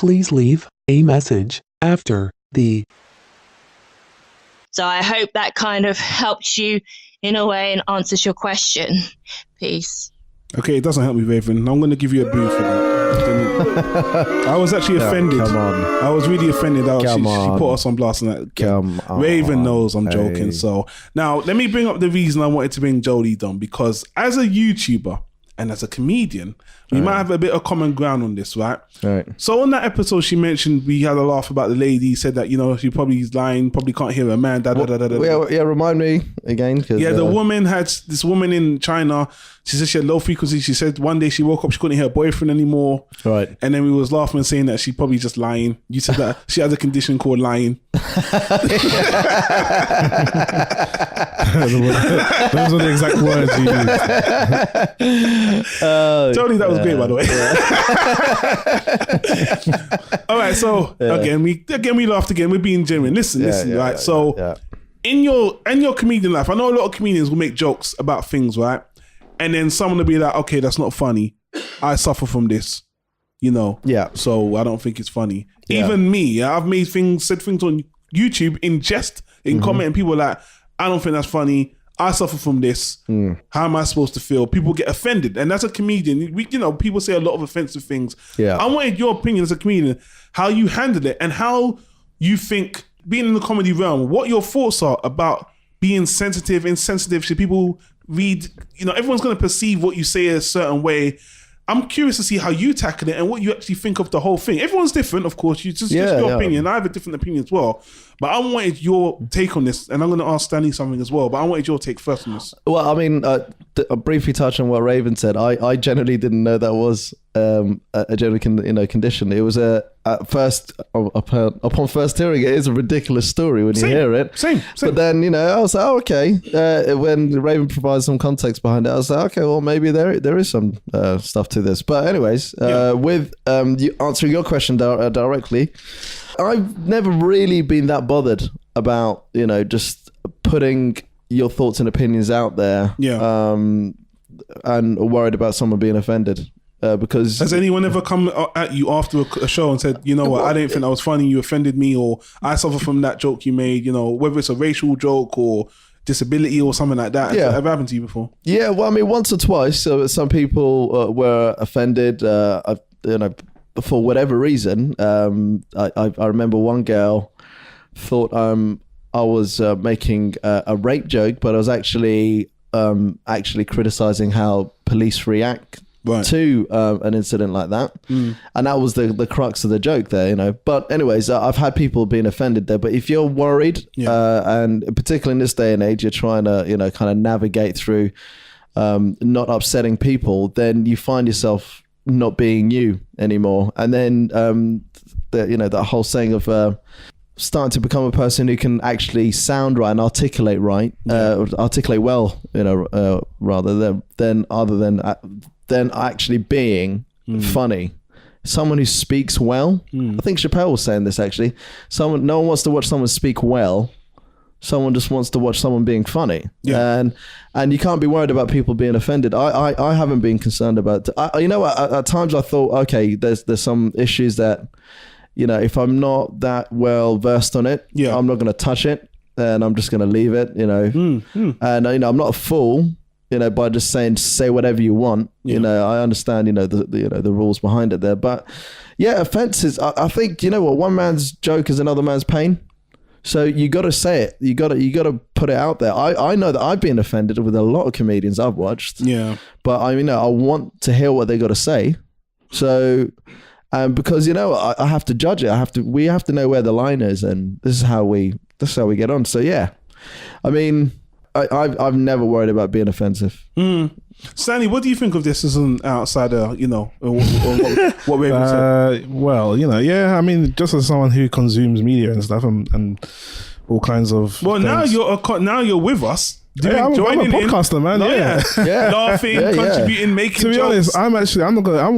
Please leave a message after the. So I hope that kind of helps you in a way and answers your question. Peace. Okay, it doesn't help me, Raven. I'm going to give you a boo for that. I was actually offended. Come on. I was really offended. She put us on blast. And that. Raven knows I'm joking. So now let me bring up the reason I wanted to bring Jolie on, because as a YouTuber and as a comedian, we might have a bit of common ground on this, right? Right. So on that episode, she mentioned we had a laugh about the lady, said that, she probably is lying, probably can't hear a man, Yeah, remind me again. Yeah, the woman had, this woman in China, she said she had low frequency. She said one day she woke up, she couldn't hear her boyfriend anymore. Right. And then we was laughing and saying that she probably just lying. You said that she has a condition called lying. Those are the exact words you used. Tony, that was great, by the way. All right, so again we laughed again. We're being genuine. Listen, right? So in your comedian life, I know a lot of comedians will make jokes about things, right? And then someone will be like, okay, that's not funny. I suffer from this, Yeah. So I don't think it's funny. Yeah. Even me, I've said things on YouTube in jest, in comment, and people are like, I don't think that's funny. I suffer from this. How am I supposed to feel? People get offended. And as a comedian, people say a lot of offensive things. Yeah. I wanted your opinion as a comedian, how you handle it and how you think, being in the comedy realm, what your thoughts are about being sensitive, insensitive. Should people read, everyone's going to perceive what you say a certain way. I'm curious to see how you tackle it and what you actually think of the whole thing. Everyone's different, of course. Just your opinion. I have a different opinion as well. But I wanted your take on this, and I'm going to ask Stanley something as well. But I wanted your take first on this. Well, I mean, I'll briefly touch on what Raven said. I generally didn't know that was a general condition. It was upon first hearing, it is a ridiculous story when you hear it. Same. But then I was like, oh, okay. When Raven provides some context behind it, I was like, okay, well, maybe there is some stuff to this. But anyways, with you answering your question directly, I've never really been that bothered about just putting your thoughts and opinions out there. Yeah. And worried about someone being offended. Because has anyone ever come at you after a show and said, you know what, I didn't think that was funny, you offended me, or I suffer from that joke you made, whether it's a racial joke or disability or something like that? Has that ever happened to you before? Yeah, well, I mean, once or twice. So some people were offended, for whatever reason. I remember one girl thought I was making a rape joke, but I was actually criticizing how police react to an incident like that. And that was the crux of the joke there, But anyways, I've had people being offended there. But if you're worried, and particularly in this day and age, you're trying to, kind of navigate through not upsetting people, then you find yourself not being you anymore. And then, that whole saying of starting to become a person who can actually sound right and articulate well, rather than actually being funny. Someone who speaks well. I think Chappelle was saying this actually. No one wants to watch someone speak well. Someone just wants to watch someone being funny. Yeah. And you can't be worried about people being offended. I haven't been concerned about at times I thought, okay, there's some issues that, if I'm not that well versed on it, I'm not going to touch it, and I'm just going to leave it, And I'm not a fool, by just saying say whatever you want. I understand, the rules behind it there. But yeah, offenses. I think one man's joke is another man's pain. So you got to say it. You got to put it out there. I know that I've been offended with a lot of comedians I've watched. Yeah. But I want to hear what they got to say. So. Because I have to judge it. We have to know where the line is, and this is how we get on. So yeah, I mean, I've never worried about being offensive. Stanley, what do you think of this as an outsider? What Raven said. Well, I mean, just as someone who consumes media and stuff, and all kinds of. Well, things. now you're with us. I'm a podcaster, man. Laughing, contributing, making. To be honest, I'm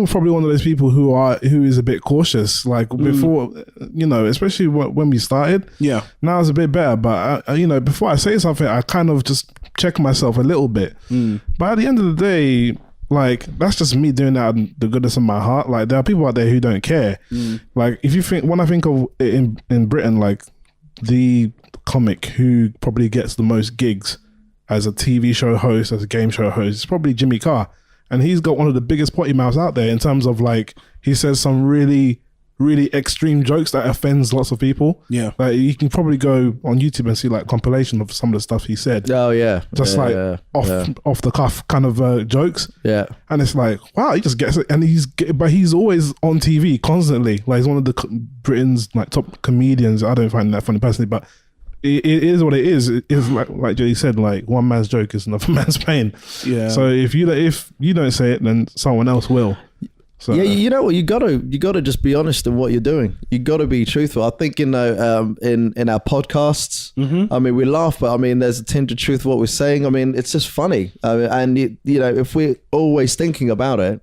probably one of those people who is a bit cautious. Like before, especially when we started. Yeah. Now it's a bit better, but before I say something, I kind of just check myself a little bit. But at the end of the day, Like, that's just me doing that out of the goodness of my heart. Like, there are people out there who don't care. Like, when I think of it in Britain, like, the comic who probably gets the most gigs as a TV show host, as a game show host, it's probably Jimmy Carr. And he's got one of the biggest potty mouths out there in terms of, like, he says some really, really extreme jokes that offends lots of people. Yeah. Like, you can probably go on YouTube and see, like, compilation of some of the stuff he said. Oh, yeah. Just off the cuff kind of jokes. Yeah. And it's like, wow, he just gets it. And he's always on TV constantly. Like, he's one of the Britain's, like, top comedians. I don't find that funny personally, but it is what it is. It is like Jay said, like, one man's joke is another man's pain. Yeah. So if you don't say it, then someone else will. So, yeah, you know what? You gotta just be honest in what you're doing. You gotta be truthful. I think in our podcasts, I mean, we laugh, but I mean, there's a tinge of truth to what we're saying. I mean, it's just funny. And you know, if we're always thinking about it,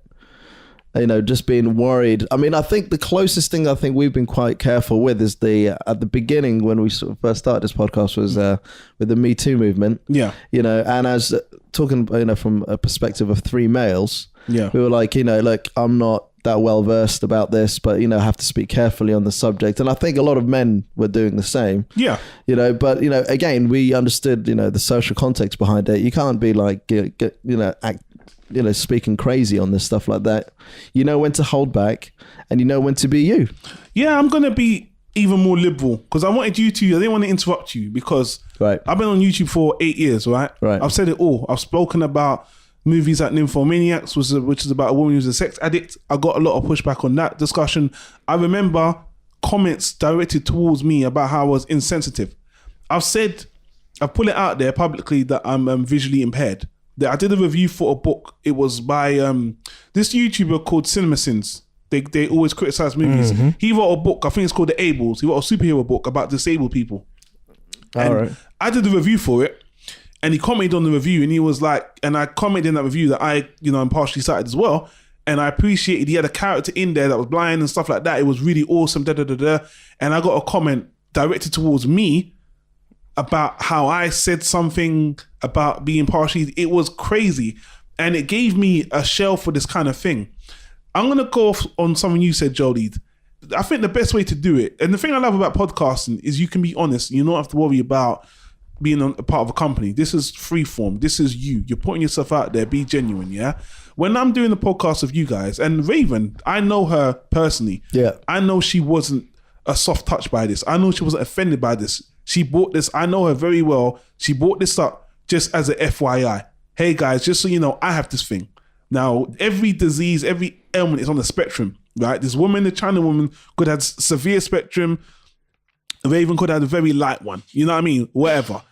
you know, just being worried. I mean, I think the closest thing I think we've been quite careful with is at the beginning when we sort of first started this podcast was with the Me Too movement. Yeah. You know, and as talking, you know, from a perspective of 3 males, yeah, we were like, you know, look, I'm not that well versed about this, but, you know, have to speak carefully on the subject. And I think a lot of men were doing the same. Yeah. You know, but, you know, again, we understood, you know, the social context behind it. You can't be like, speaking crazy on this stuff like that. You know when to hold back and you know when to be you. Yeah, I'm going to be even more liberal because I didn't want to interrupt you because I've been on YouTube for 8 years, right? I've said it all. I've spoken about movies like Nymphomaniacs, which is about a woman who's a sex addict. I got a lot of pushback on that discussion. I remember comments directed towards me about how I was insensitive. I've put it out there publicly that I'm visually impaired. That I did a review for a book. It was by this YouTuber called CinemaSins. They always criticize movies. He wrote a book, I think it's called The Ables. He wrote a superhero book about disabled people. And I did a review for it. And he commented on the review and he was like, and I commented in that review that I'm partially sighted as well. And I appreciated he had a character in there that was blind and stuff like that. It was really awesome, And I got a comment directed towards me about how I said something about being partially. It was crazy. And it gave me a shell for this kind of thing. I'm going to go off on something you said, Jolene. I think the best way to do it, and the thing I love about podcasting is you can be honest. You don't have to worry about being a part of a company. This is free form. This is you. You're putting yourself out there. Be genuine, yeah? When I'm doing the podcast with you guys, and Raven, I know her personally. Yeah. I know she wasn't a soft touch by this. I know she wasn't offended by this. She bought this. I know her very well. She bought this up just as a FYI. Hey guys, just so you know, I have this thing. Now, every disease, every ailment is on the spectrum, right? This woman, the China woman, could have severe spectrum. Raven could have a very light one. You know what I mean? Whatever.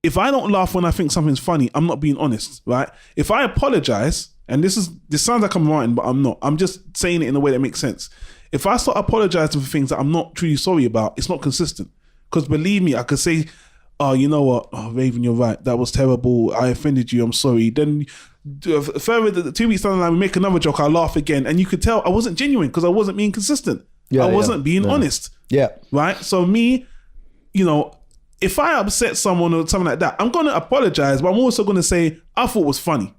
If I don't laugh when I think something's funny, I'm not being honest, right? If I apologize, and this sounds like I'm writing, but I'm not. I'm just saying it in a way that makes sense. If I start apologizing for things that I'm not truly sorry about, it's not consistent. Because believe me, I could say, oh, you know what? Oh, Raven, you're right. That was terrible. I offended you. I'm sorry. Then further, 2 weeks down the line, we make another joke. I laugh again. And you could tell I wasn't genuine because I wasn't being consistent. I wasn't being honest. Yeah. Right? So me, you know, if I upset someone or something like that, I'm going to apologize, but I'm also going to say, I thought it was funny.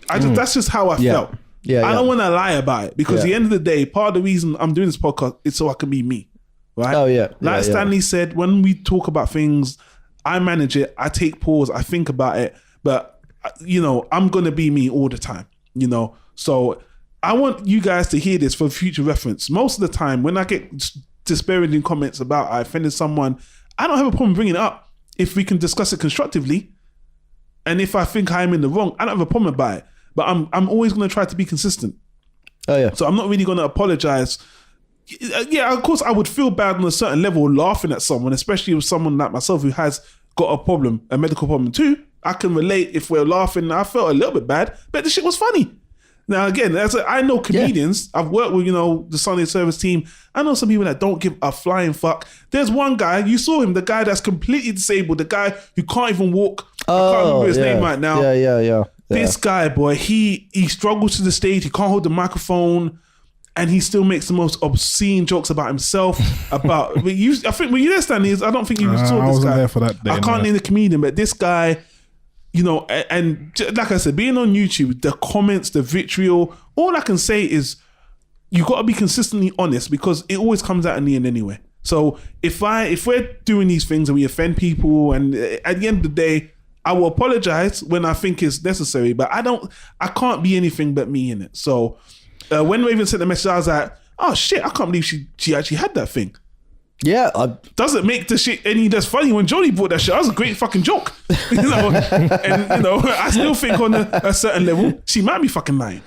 That's just how I felt. I don't want to lie about it because at the end of the day, part of the reason I'm doing this podcast is so I can be me. Right? Oh, yeah. Like Stanley said, when we talk about things, I manage it, I take pause, I think about it, but, you know, I'm going to be me all the time, you know? So I want you guys to hear this for future reference. Most of the time, when I get disparaging comments about I offended someone, I don't have a problem bringing it up if we can discuss it constructively. And if I think I'm in the wrong, I don't have a problem about it. But I'm always going to try to be consistent. Oh, yeah. So I'm not really going to apologize. Yeah, of course, I would feel bad on a certain level laughing at someone, especially with someone like myself who has got a problem, a medical problem too. I can relate if we're laughing. I felt a little bit bad, but the shit was funny. Now, again, I know comedians. Yeah. I've worked with, you know, the Sunday Service team. I know some people that don't give a flying fuck. There's one guy, you saw him, the guy that's completely disabled, the guy who can't even walk. I can't remember his name right now. Yeah. This guy, boy, he struggles to the stage. He can't hold the microphone. And he still makes the most obscene jokes about himself. I think when you there, Stanley, I don't think you saw this guy. I wasn't there for that day. I can't name the comedian, but this guy, like I said, being on YouTube, the comments, the vitriol, all I can say is you got to be consistently honest, because it always comes out in the end anyway. So if we're doing these things and we offend people, and at the end of the day, I will apologize when I think it's necessary, but I can't be anything but me in it. So when Raven sent the message, I was like, oh shit, I can't believe she actually had that thing. Yeah, Doesn't make the shit any less funny when Jody brought that shit. That was a great fucking joke, and I still think on a certain level she might be fucking lying.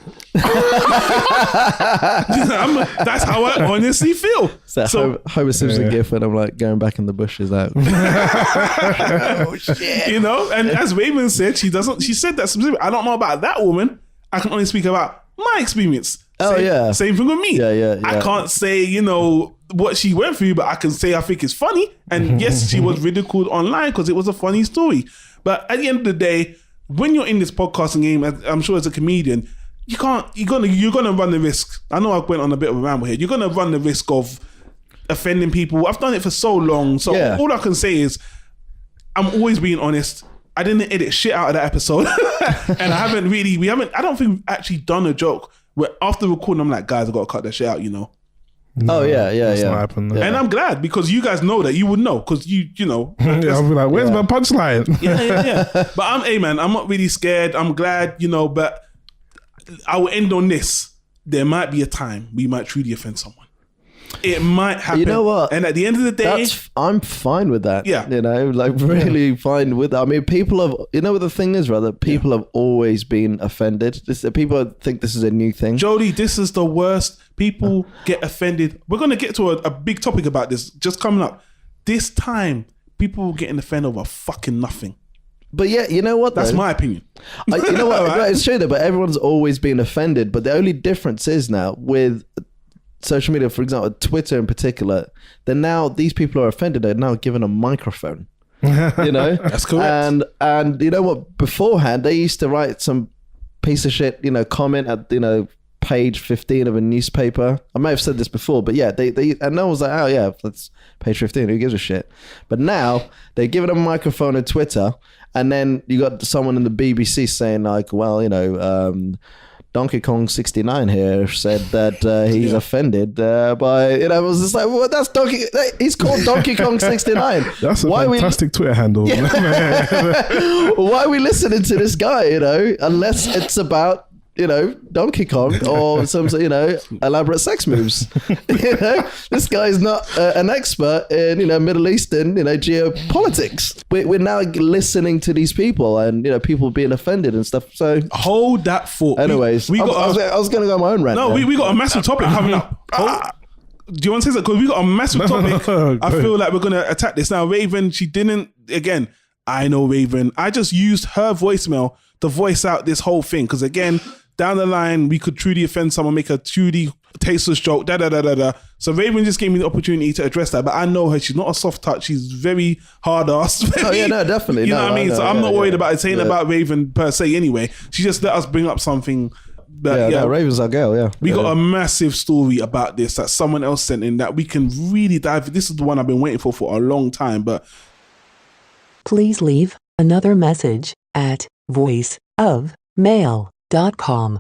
That's how I honestly feel. So Homer Simpson gif when I'm like going back in the bushes out. Oh shit! And as Raven said, she said that specifically. I don't know about that woman. I can only speak about my experience. Same thing with me. Yeah. I can't say, what she went through, but I can say I think it's funny. And yes, she was ridiculed online because it was a funny story. But at the end of the day, when you're in this podcasting game, I'm sure as a comedian, you're gonna run the risk. I know I went on a bit of a ramble here. You're gonna run the risk of offending people. I've done it for so long. So all I can say is I'm always being honest. I didn't edit shit out of that episode. And I don't think we've actually done a joke where after recording, I'm like, guys, I got to cut that shit out, No, That's not happened, no. And I'm glad, because you guys know that. You would know, because you know. I'll be like, where's my punchline? Yeah. But I'm not really scared. I'm glad, but I will end on this. There might be a time we might truly offend someone. It might happen. You know what? And at the end of the day, I'm fine with that. Yeah. Really fine with that. I mean, people have, what the thing is, rather, people have always been offended. People think this is a new thing. Jody, this is the worst. People get offended. We're going to get to a big topic about this just coming up. This time, people are getting offended over fucking nothing. But yeah, you know what? That's my opinion. You know what? Right? It's true though, but everyone's always been offended. But the only difference is now with social media, for example, Twitter in particular, then now these people are offended. They're now given a microphone. That's correct. And you know what? Beforehand, they used to write some piece of shit, comment at page 15 of a newspaper. I may have said this before, but yeah, they and no one was like, oh yeah, that's page 15. Who gives a shit? But now they give it a microphone on Twitter, and then you got someone in the BBC saying like, well, Donkey Kong 69 here said that he's offended by, it was just like, well, that's Donkey, he's called Donkey Kong 69. That's a fantastic Twitter handle. Yeah. Why are we listening to this guy, unless it's about, Donkey Kong or some, elaborate sex moves. This guy's not an expert in, Middle Eastern, geopolitics. We're now listening to these people and, people being offended and stuff. So hold that thought. Anyways, I was going to go on my own rant. No, we got a massive topic coming up. Do you want to say something? Because we got a massive topic. I feel like we're going to attack this. Now, Raven, she didn't, again, I know Raven. I just used her voicemail to voice out this whole thing. Because again, down the line, we could truly offend someone, make a truly tasteless joke, So Raven just gave me the opportunity to address that. But I know her. She's not a soft touch. She's very hard-ass. Oh, yeah, no, definitely. You know what I mean? So I'm not worried about it saying about Raven per se anyway. She just let us bring up something. That, no, Raven's our girl, yeah. We got a massive story about this that someone else sent in that we can really dive. This is the one I've been waiting for a long time. But please leave another message at voiceofmail.com.